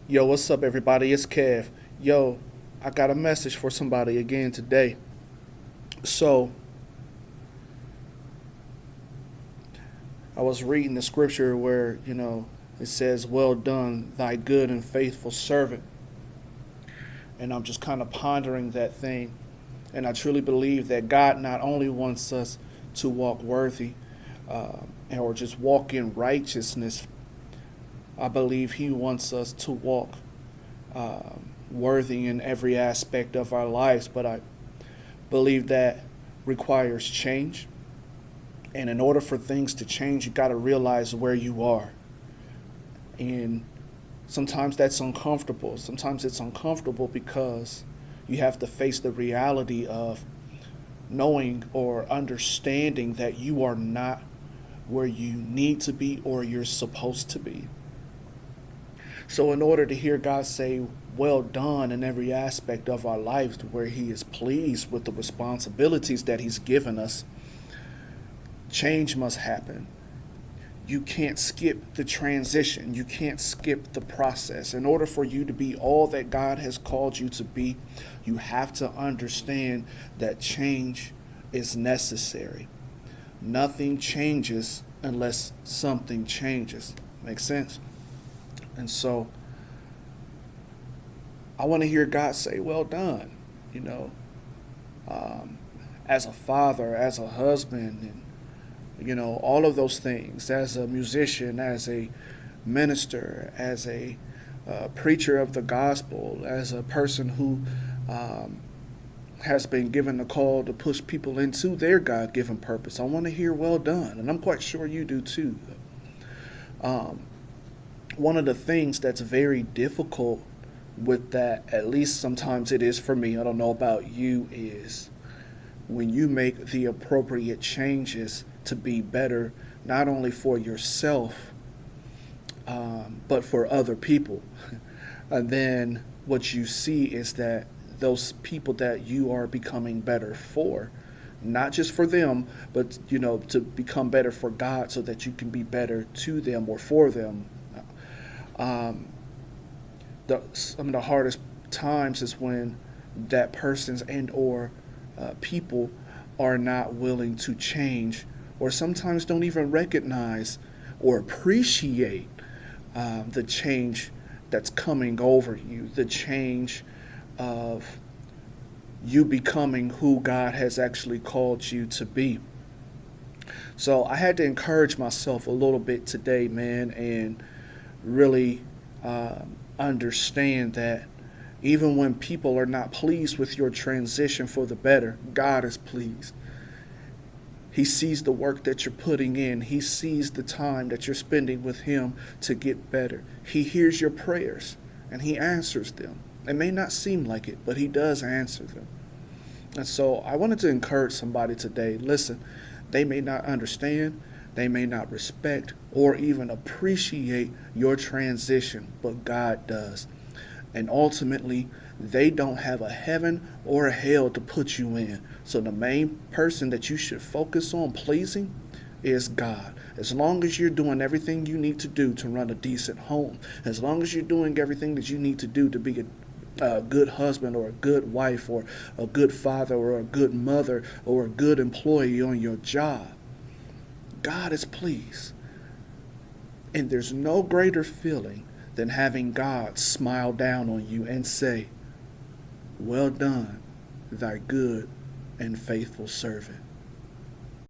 Yo, what's up, everybody? It's Kev. Yo, I got a message for somebody again today. So, I was reading the scripture where, it says, "Well done, thy good and faithful servant." And I'm just kind of pondering that thing. And I truly believe that God not only wants us to walk worthy or just walk in righteousness, I believe He wants us to walk worthy in every aspect of our lives. But I believe that requires change. And in order for things to change, you got to realize where you are. And sometimes that's uncomfortable. Sometimes it's uncomfortable because you have to face the reality of knowing or understanding that you are not where you need to be or you're supposed to be. So, in order to hear God say, "Well done," in every aspect of our lives, to where He is pleased with the responsibilities that He's given us, change must happen. You can't skip the transition. You can't skip the process. In order for you to be all that God has called you to be, you have to understand that change is necessary. Nothing changes unless something changes. Makes sense? And so I want to hear God say, "Well done," you know, um, as a father, as a husband, and all of those things, as a musician, as a minister, as a preacher of the gospel, as a person who um, has been given a call to push people into their God given purpose. I want to hear "well done," and I'm quite sure you do too. Um, One of the things that's very difficult with that, at least sometimes it is for me, I don't know about you, is when you make the appropriate changes to be better, not only for yourself, but for other people. And then what you see is that those people that you are becoming better for, not just for them, but to become better for God, so that you can be better to them or for them. Um, some of the hardest times is when that person's and or people are not willing to change, or sometimes don't even recognize or appreciate the change that's coming over you, the change of you becoming who God has actually called you to be. So I had to encourage myself a little bit today, man, and really understand that even when people are not pleased with your transition for the better, God is pleased. He sees the work that you're putting in. He sees the time that you're spending with Him to get better. He hears your prayers and He answers them. It may not seem like it, but He does answer them. And so I wanted to encourage somebody today. Listen, they may not understand, they may not respect or even appreciate your transition, but God does. And ultimately, they don't have a heaven or a hell to put you in. So the main person that you should focus on pleasing is God. As long as you're doing everything you need to do to run a decent home, as long as you're doing everything that you need to do to be a good husband or a good wife or a good father or a good mother or a good employee on your job, God is pleased. And there's no greater feeling than having God smile down on you and say, "Well done, thy good and faithful servant."